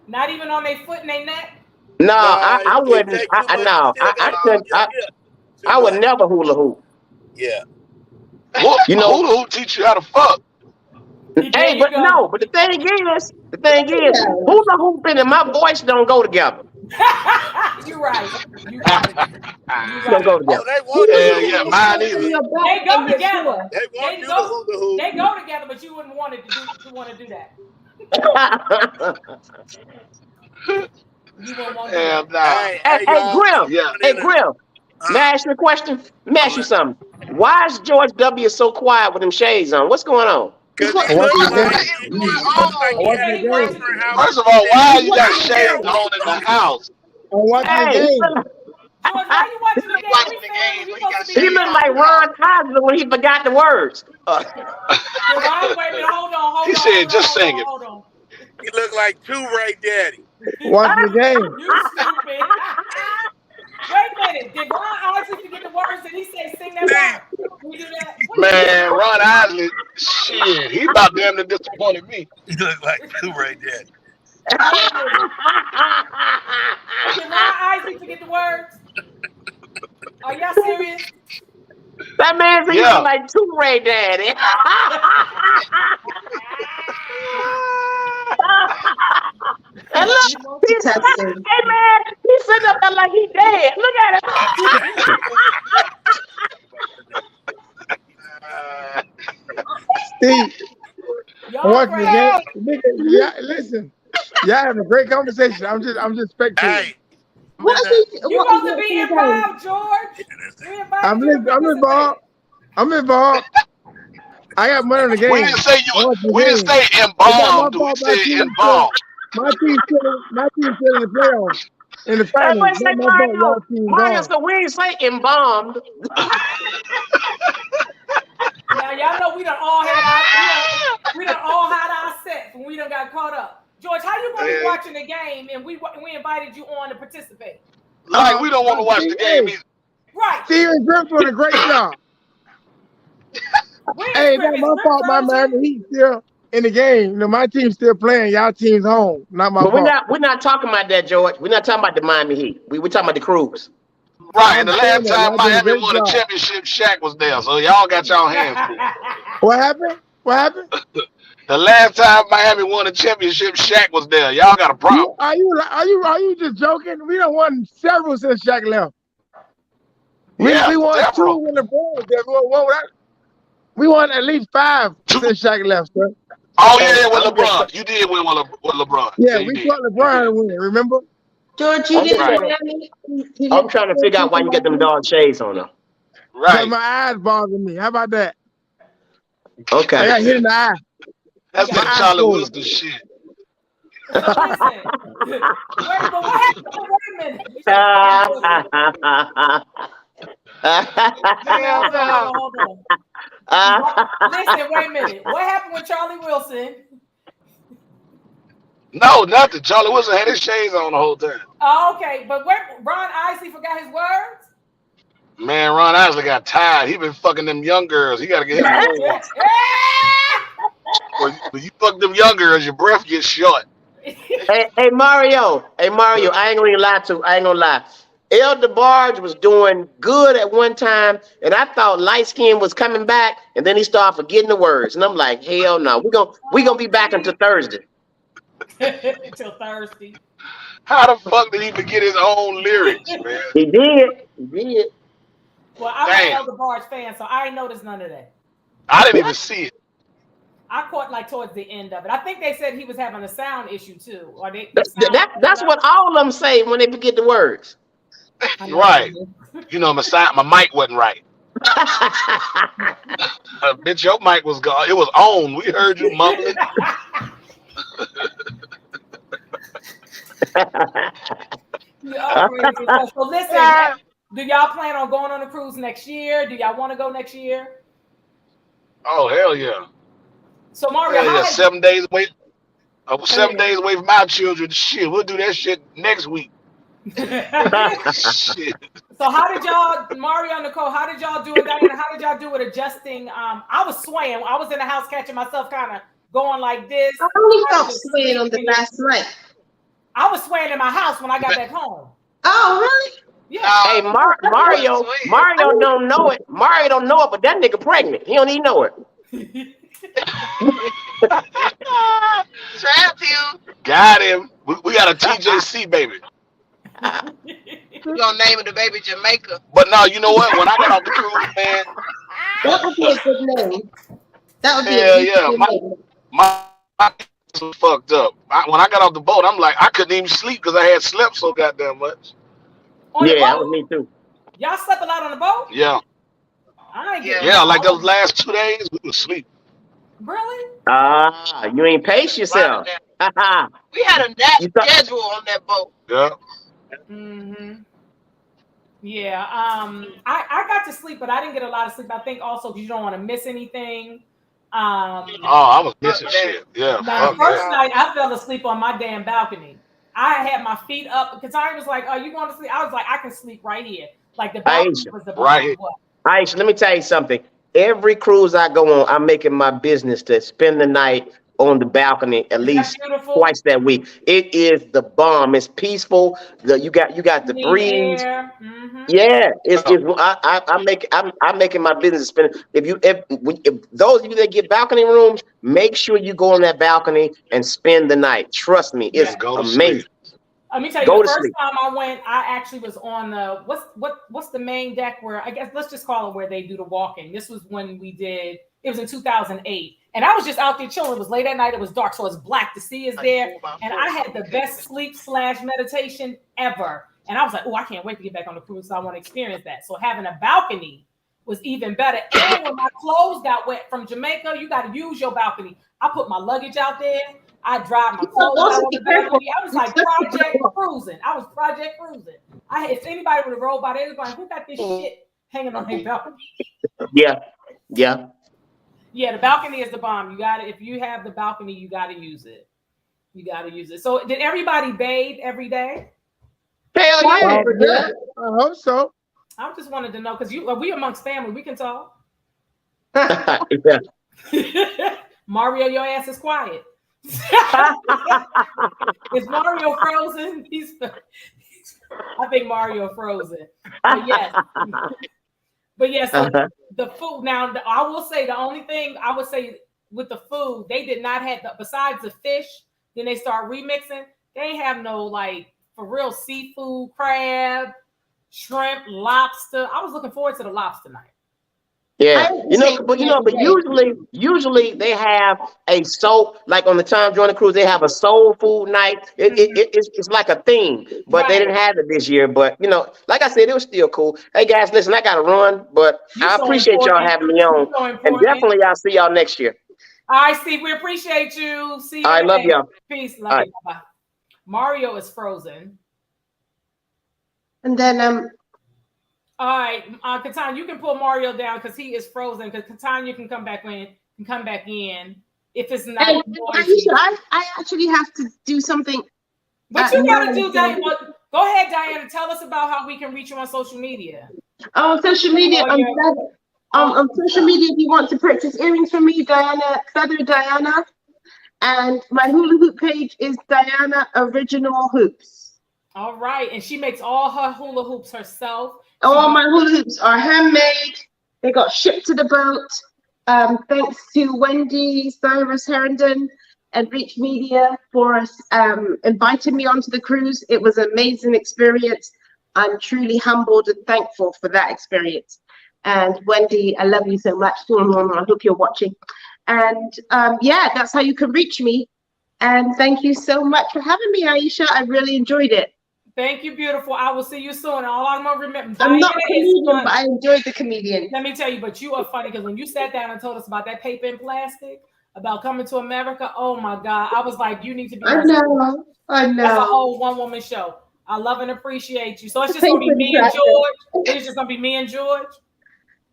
Not even on their foot and their neck. No, I wouldn't. I would never hula hoop. Yeah. Hula hoop teach you how to fuck. Hey, but the thing is, hula hooping and my voice don't go together. You're right. Don't go together. Mine either. They go together. They want you to hula hoop. They go together, but you wouldn't want to do that. You won't want Hell that. nah. Hey, y'all. Grim. Yeah. Hey, Grim. May I ask you a question? Let me ask you something. Why is George W. so quiet with them shades on? What's going on? Because I he watch looks the like game. he looks like I he watch had the a game. different house. First of all, why you got He shades don't on in the house? I'm watching the Hey, game. George, why you watching the game? Watching We the family. game, We but he got supposed to be he shades here. looked on like in the Ron house. Cosby when he forgot the words. Devon, wait a minute. He said, just sing it. Hold on. He looked like Two Ray Daddy. Watching the game. You stupid. Wait a minute. Did Ron honestly forget the words? Did he say sing that part? Can we do that? What did he do? Man, Ron Isley, shit, he about damn near disappointed me. He looked like Two Ray Daddy. Wait a minute. Did Ron Isley forget the words? Are y'all serious? That man said he Yeah. looked like Two Ray Daddy. And look, he's, hey man, he's sitting up there like he dead. Look at him. Steve, I'm Y'all watching the crazy. game. Nigga, yeah, listen. Y'all having a great conversation. I'm just spectating. Hey, What is he? You What supposed is to be it? involved, George. We invited you to I'm participate. involved. I'm involved. I got money on the game. We didn't say I watch the we didn't game. say It's not my embalmed. We fault. said involved. My team's still in the playoffs, in the That finals. boy It's say not my fault. Mario. Y'all team Mario gone. said we ain't say embalmed. Now y'all know we done all had our sets when we done got caught up. George, how you gonna be watching the game and we invited you on to participate? Like we don't want to watch the game either. Right. Steven Griff's doing a great job. Hey, it's not my fault. My Miami Heat still in the game. You know, my team's still playing. Y'all team's home. Not my But fault. we're not talking about that, George. We're not talking about the Miami Heat. We're talking about the Cruise. Right, and the last Y'all time doing a Miami great won a job. championship, Shaq was there. So y'all got y'all hands full. What happened? What happened? The last time Miami won a championship, Shaq was there. Y'all got a problem. Are you just joking? We done won several since Shaq left. We won several. 2 when LeBron was there. We won at least 5 since Shaq left, sir. Oh yeah, with LeBron. You did win with LeBron. Yeah, we caught LeBron to win. Remember? George, you didn't Miami. I'm trying to figure out why you get them dog shades on them. Right. My eyes bother me. How about that? Okay. I got hit in the eye. That's My that eyes Charlie full. Wilson shit. So listen. Wait, but what happened? Wait a minute. Hold on. Listen, wait a minute. What happened with Charlie Wilson? No, nothing. Charlie Wilson had his shades on the whole time. Oh, okay, but Ron Isley forgot his words? Man, Ron Isley got tired. He been fucking them young girls. He got to get him a old one. When you fuck them young girls, your breath gets short. Hey Mario. I ain't gonna lie. El DeBarge was doing good at one time, and I thought light skin was coming back, and then he started forgetting the words, and I'm like, hell no, we gonna be back until Thursday. Until Thursday. How the fuck did he forget his own lyrics, man? He did. Well, I'm an El DeBarge fan, so I ain't noticed none of that. I didn't even see it. I caught like towards the end of it. I think they said he was having a sound issue too. Or That's what all of them say when they forget the words. Right. You know, my mic wasn't right. Bitch, your mic was gone. It was on. We heard you mumbling. So listen, do y'all plan on going on a cruise next year? Do y'all want to go next year? Oh, hell yeah. So Mario, 7 days away. 7 days away from my children. Shit, we'll do that shit next week. Shit. So how did y'all, Mario and Nicole, how did y'all do it? Diana, how did y'all do it adjusting? I was swaying. I was in the house catching myself kind of going like this. I only felt swaying on the last night. I was swaying in my house when I got back home. Oh, really? Yeah. Hey, Mario don't know it. Mario don't know it, but that nigga pregnant. He don't even know it. Trapped you. Got him. We got a TJC baby. We're gonna name it the baby Jamaica. But no, you know what? When I got off the cruise, man. That would be a good name. That would be a good name. My fucked up. When I got off the boat, I'm like, I couldn't even sleep because I had slept so goddamn much. On the boat? That was me too. Y'all slept a lot on the boat? Yeah. I ain't getting Yeah, like those last 2 days, we was asleep. Really? You ain't pace yourself. We had a nap schedule on that boat. Yeah. Mm-hmm. Yeah. I got to sleep, but I didn't get a lot of sleep. I think also because you don't want to miss anything. I was missing shit. Yeah. Now, the first night I fell asleep on my damn balcony. I had my feet up because I was like, "Oh, you going to sleep?" I was like, "I can sleep right here." Like the balcony was the right here. Aishah, let me tell you something. Every cruise I go on, I'm making my business to spend the night on the balcony at least twice that week. It is the bomb. It's peaceful. You got the breeze. Mm-hmm. Yeah, I'm making my business spend. If those of you that get balcony rooms, make sure you go on that balcony and spend the night. Trust me, it's amazing. Let me tell you, the first time I went, I actually was on the what's the main deck where I guess let's just call it where they do the walking. This was when we did. It was in 2008, and I was just out there chilling. It was late at night. It was dark, so it's black. The sea is there, and I had the best sleep / meditation ever. And I was like, oh, I can't wait to get back on the cruise. So I want to experience that. So having a balcony was even better. And when my clothes got wet from Jamaica, you got to use your balcony. I put my luggage out there. I drive my clothes out on the balcony. I was like project cruising. If anybody would have rolled by, they was like, who got this shit hanging on their balcony? Yeah. Yeah, the balcony is the bomb. You got it. If you have the balcony, you got to use it. So did everybody bathe every day? Hell yeah. I hope so. I just wanted to know because we amongst family. We can talk. Mario, your ass is quiet. Is Mario frozen? I think Mario frozen. But yes. So the food. Now, I will say the only thing I would say with the food, they did not have besides the fish. Then they start remixing. They ain't have no like for real seafood, crab, shrimp, lobster. I was looking forward to the lobster night. Yeah, but usually they have a soul, like on the Tom Joyner cruise, they have a soul food night. It's like a theme, but they didn't have it this year. But like I said, it was still cool. Hey guys, listen, I gotta run, but I appreciate y'all having me on, and definitely I'll see y'all next year. All right, Steve, we appreciate you. See you. I love y'all. Peace, love you. Bye. Mario is frozen, and then all right, Catonya, you can pull Mario down because he is frozen. Because Catonya can come back in. If it's not. I actually have to do something. What you gotta do, Diana? Go ahead, Diana. Tell us about how we can reach you on social media. On social media, on social media, if you want to purchase earrings from me, Feather Diana, and my hula hoop page is Diana Original Hoops. All right, and she makes all her hula hoops herself. All my hula hoops are handmade. They got shipped to the boat. Thanks to Wendy, Cyrus Herndon, and Reach Media for inviting me onto the cruise. It was an amazing experience. I'm truly humbled and thankful for that experience. And Wendy, I love you so much. I hope you're watching. And that's how you can reach me. And thank you so much for having me, Aishah. I really enjoyed it. Thank you, beautiful. I will see you soon. All I'm gonna remember. I'm not a comedian, but I enjoyed the comedian. Let me tell you, but you are funny because when you sat down and told us about that paper and plastic, about coming to America, oh my God, I was like, you need to be. I know. That's a whole one-woman show. I love and appreciate you. So it's just gonna be me and George. It's just gonna be me and George.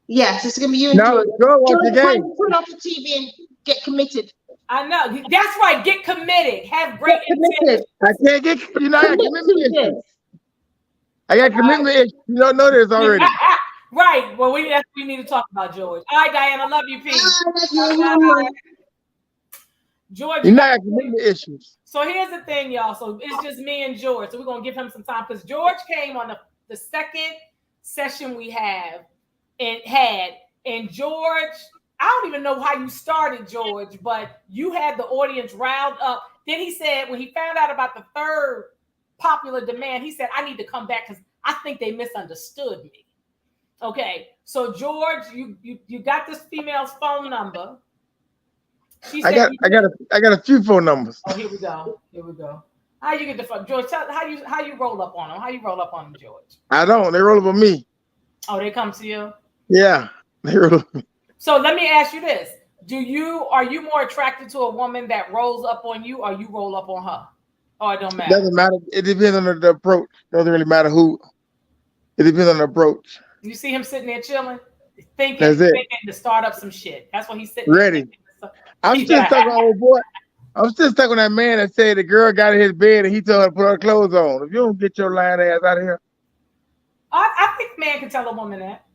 Yes, it's gonna be you and George. Go watch the game. Put off the TV and get committed. I know. That's right. Get committed. Have great intent. I can't get, I got commitment issues. I got commitment issues. You don't know this already. Right. Well, we need to talk about George. All right, Diana. Love you, peace. George. You not got commitment issues. So here's the thing, y'all. So it's just me and George. So we're going to give him some time because George came on the second session we had. And George, I don't even know how you started, George, but you had the audience riled up. Then he said, when he found out about the third popular demand, he said, I need to come back because I think they misunderstood me. Okay, so George, you got this female's phone number. I got a few phone numbers. Oh, here we go. How you get the phone, George? How you roll up on them? How you roll up on them, George? I don't. They roll up on me. Oh, they come to you. Yeah, they roll up on me. So let me ask you this: are you more attracted to a woman that rolls up on you, or you roll up on her? Oh, it don't matter. Doesn't matter. It depends on the approach. Doesn't really matter who. It depends on the approach. You see him sitting there chilling, thinking to start up some shit. That's what he's sitting ready. I'm still stuck on old boy. I'm still stuck on that man that said the girl got in his bed and he told her to put her clothes on. If you don't get your lying ass out of here. I think a man can tell a woman that.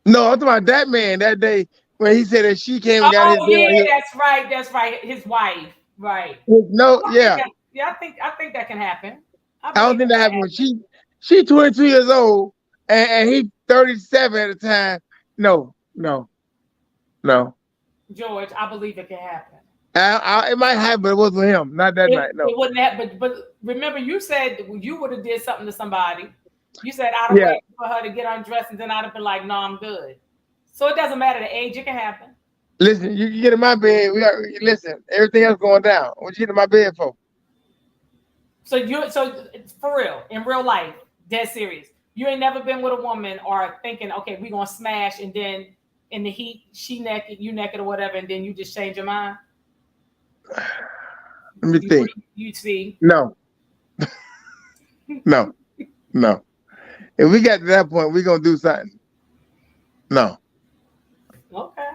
No, I'm talking about that man that day when he said that she came and got his bed. Oh, yeah, that's right. His wife. Right. No, yeah. I think that can happen. I don't think that happened when she 22 years old and he 37 at the time. No. George, I believe it can happen. It might happen, but it wasn't him. Not that night. No, it wouldn't happen. But remember, you said you would have did something to somebody. You said I'd have waited for her to get undressed, and then I'd have been like, "No, I'm good." So it doesn't matter the age; it can happen. Listen, you get in my bed. Listen. Everything else going down. What you get in my bed for? So for real, in real life, dead serious. You ain't never been with a woman or thinking, okay, we gonna smash, and then in the heat, she naked, you naked, or whatever, and then you just change your mind. Let me think. You see? No. No. If we got to that point, we're gonna do something. No. Okay.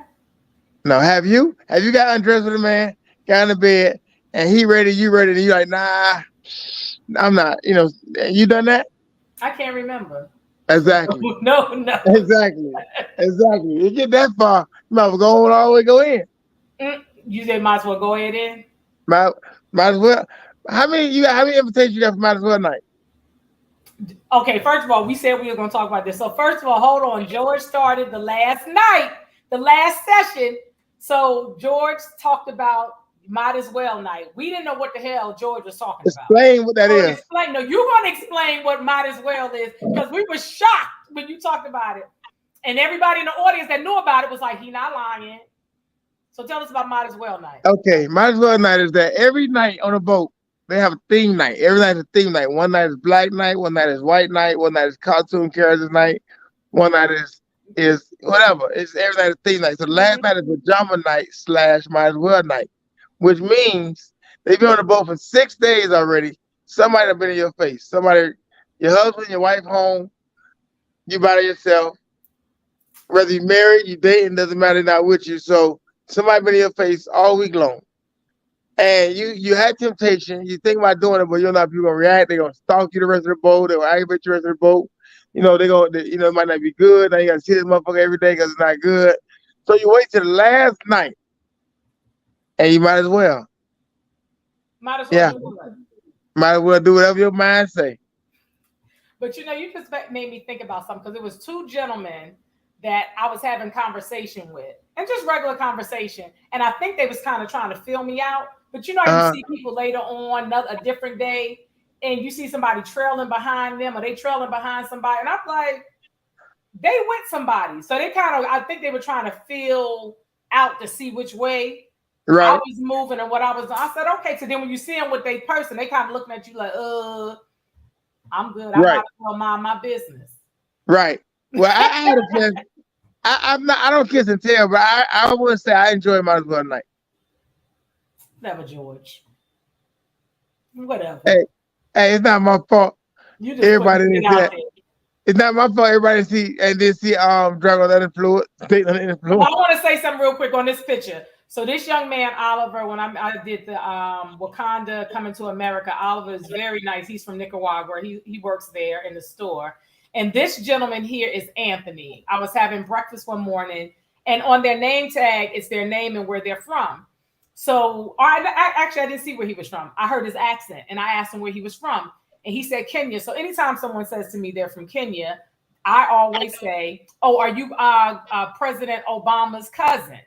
No. Have you got undressed with a man, got in the bed, and he ready, you ready, and you like, nah, I'm not. You done that? I can't remember. Exactly. No. Exactly. You get that far, you might as well go on all the way, go in. You say might as well go ahead in? Might as well. How many invitations you got for might as well night? Okay, first of all, we said we were going to talk about this. So first of all, hold on. George started the last session. So George talked about might as well night. We didn't know what the hell George was talking about. Explain what that is. No, you're going to explain what might as well is, because we were shocked when you talked about it. And everybody in the audience that knew about it was like, he not lying. So tell us about might as well night. Okay, might as well night is that every night on a boat, they have a theme night. Every night is a theme night. One night is black night, one night is white night, one night is cartoon characters night, one night is whatever. It's every night is theme night. So the last night is pajama night / might as well night, which means they've been on the boat for 6 days already. Somebody have been in your face. Somebody, your husband, your wife home, you by yourself. Whether you're married, you dating, doesn't matter, not with you. So somebody been in your face all week long. And you had temptation, you think about doing it, but you don't know if you're gonna react. They're gonna stalk you the rest of the boat, they'll aggravate you the rest of the boat. It might not be good. Now you gotta see this motherfucker every day because it's not good. So you wait till the last night. And you might as well. Might as well do it. Might as well do whatever your mind say. But you just made me think about something, because it was 2 gentlemen that I was having conversation with, and just regular conversation. And I think they was kind of trying to fill me out. But you see people later on, a different day, and you see somebody trailing behind them, or they trailing behind somebody. And I'm like, they with somebody. So I think they were trying to fill out to see which way I was moving and what I was doing. I said, okay. So then when you see them with their person, they kind of looking at you like, I'm good. I'm not going to mind my business. Right. Well, I had a friend. I don't kiss and tell, but I would say I enjoy might as well night. Never, George. Whatever. Hey, it's not my fault. Everybody didn't see that. It's not my fault. Everybody didn't see Dragon Uninfluenced. I want to say something real quick on this picture. So this young man, Oliver, when I did the Wakanda Coming to America, Oliver is very nice. He's from Nicaragua. He works there in the store. And this gentleman here is Anthony. I was having breakfast one morning, and on their name tag, it's their name and where they're from. So I didn't see where he was from. I heard his accent, and I asked him where he was from. And he said Kenya. So anytime someone says to me they're from Kenya, I always say, oh, are you President Obama's cousin?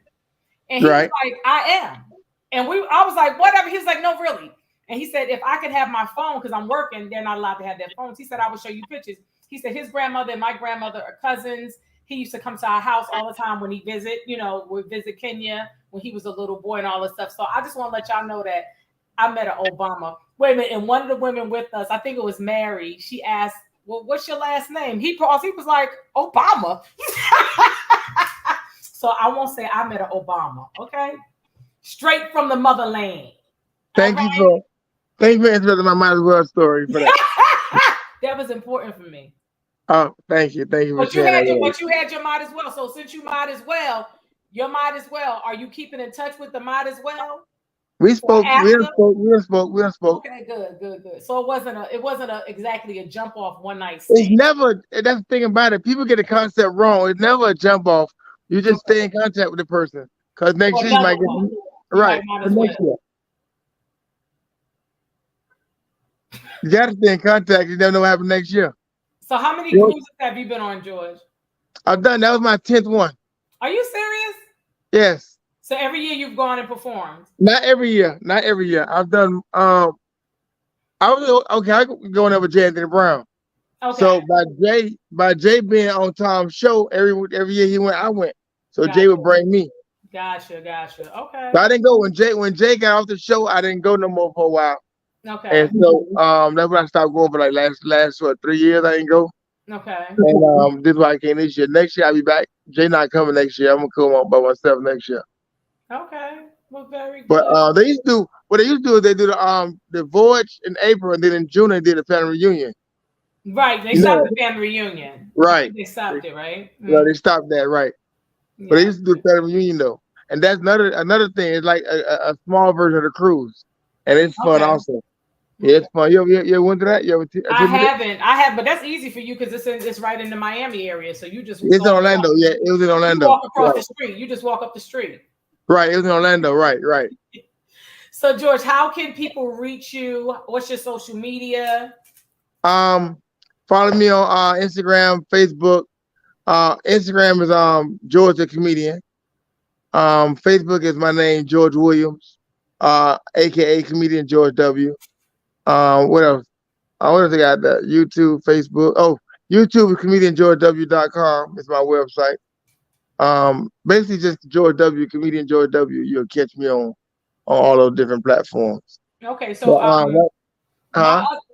And he was like, I am. And I was like, whatever. He was like, no, really. And he said, if I could have my phone, because I'm working, they're not allowed to have their phones. He said, I will show you pictures. He said his grandmother and my grandmother are cousins. He used to come to our house all the time when he visit, we visit Kenya when he was a little boy and all this stuff. So I just want to let y'all know that I met an Obama. Wait a minute, and one of the women with us, I think it was Mary, she asked, well, what's your last name? He paused, he was like, Obama. So I won't say I met an Obama, okay? Straight from the motherland. Thank you for answering my Might As Well story for that. That was important for me. Oh, thank you. Thank you for sharing that. But you had your Might As Well. So since you Might As Well, your Might As Well, are you keeping in touch with the Might As Well? We spoke. We spoke. Okay, good. So it wasn't exactly a jump off one night stand. It's never. That's the thing about it. People get the concept wrong. It's never a jump off. You just stay in contact with the person because next year you might get right. Next year. You got to stay in contact. You never know what happens next year. So how many cruises have you been on, George? I've done. That was my 10th one. Are you serious? Yes. So every year you've gone and performed? Not every year. I've done. I going over Jay Anthony Brown. Okay. So by Jay being on Tom's show every year he went, I went. So gotcha. Jay would bring me. Gotcha. Okay. So I didn't go when Jay got off the show. I didn't go no more for a while. Okay. And so that's when I stopped going for like last 3 years. I didn't go. Okay. And this is why I came this year. Next year I'll be back. Jay not coming next year. I'm gonna come on by myself next year. Okay. Well, very good. But they used to do is they do the voyage in April, and then in June they did a family reunion. Right. They stopped the family reunion. Right. They stopped it, right? Yeah, they stopped that, right. Yeah. But they used to do the family reunion though. And that's another thing. It's like a small version of the cruise. And it's fun also. Yeah, it's fun. You ever went to that? I haven't, but that's easy for you because it's right in the Miami area. So you just it's in Orlando, it was in Orlando. You walk across the street. You just walk up the street. Right, it was in Orlando, right. So George, how can people reach you? What's your social media? Follow me on Instagram, Facebook. Instagram is George the Comedian. Facebook is my name, George Williams, aka Comedian George W. What else? What else I got? YouTube, Facebook. Oh, YouTube is comediangeorgew.com. It's my website. Basically just George W, Comedian George W. You'll catch me on all those different platforms. Okay, so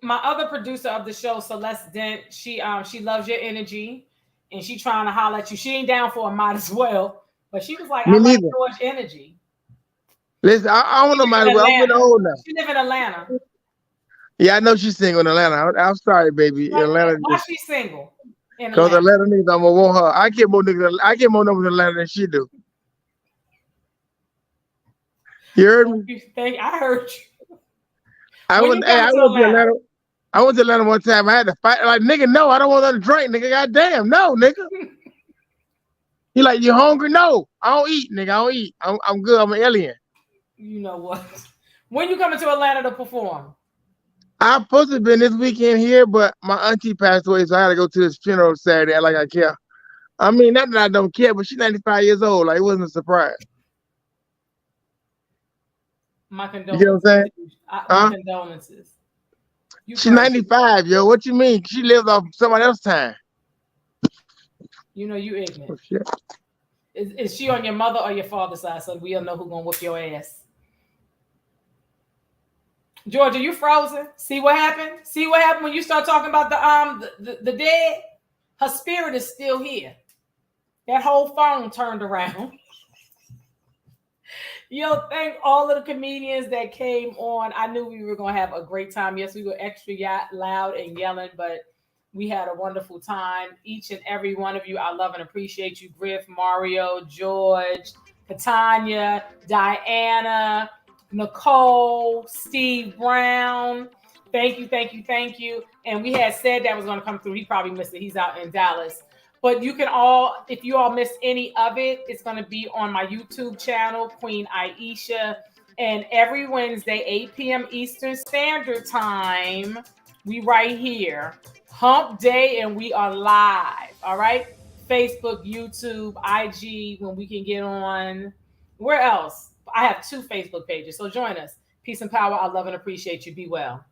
my other producer of the show, Celeste Dent, she loves your energy and she trying to holler at you. She ain't down for a Might As Well, but she was like, I like George energy. Listen, I don't know Might As Well. I'm getting old now. She live in Atlanta. Yeah, I know she's single in Atlanta. I'm sorry, baby. Atlanta. Why is she single? Because Atlanta niggas, I'm gonna want her. I get more numbers in Atlanta than she do. You heard me? I heard you. I went to Atlanta one time. I had to fight. Like, nigga, no, I don't want nothing to drink, nigga. Goddamn, no, nigga. He like, you hungry? No, I don't eat, nigga. I don't eat. I'm good. I'm an alien. You know what? When you coming to Atlanta to perform? I'm supposed to have been this weekend here, but my auntie passed away, so I had to go to this funeral Saturday. Like I care. I mean, not that I don't care, but she's 95 years old. Like, it wasn't a surprise. My condolences. You know what I'm saying? My condolences. She's 95, yo. What you mean? She lived off somebody else's time. You know you ignorant. Oh, shit. Is she on your mother or your father's side? So we'll know who's gonna whoop your ass. George, are you frozen? See what happened? See what happened when you start talking about the dead? Her spirit is still here. That whole phone turned around. Yo, thank all of the comedians that came on. I knew we were going to have a great time. Yes, we were extra loud and yelling, but we had a wonderful time. Each and every one of you, I love and appreciate you. Griff, Mario, George, Catonya, Diana, Nicole, Steve Brown. Thank you. And we had said that was going to come through. He probably missed it. He's out in Dallas. But you can all, if you all missed any of it, it's going to be on my YouTube channel, Queen Aishah. And every Wednesday, 8 p.m. Eastern Standard Time, we right here. Hump Day, and we are live. All right? Facebook, YouTube, IG, when we can get on. Where else? I have 2 Facebook pages, so join us. Peace and power. I love and appreciate you. Be well.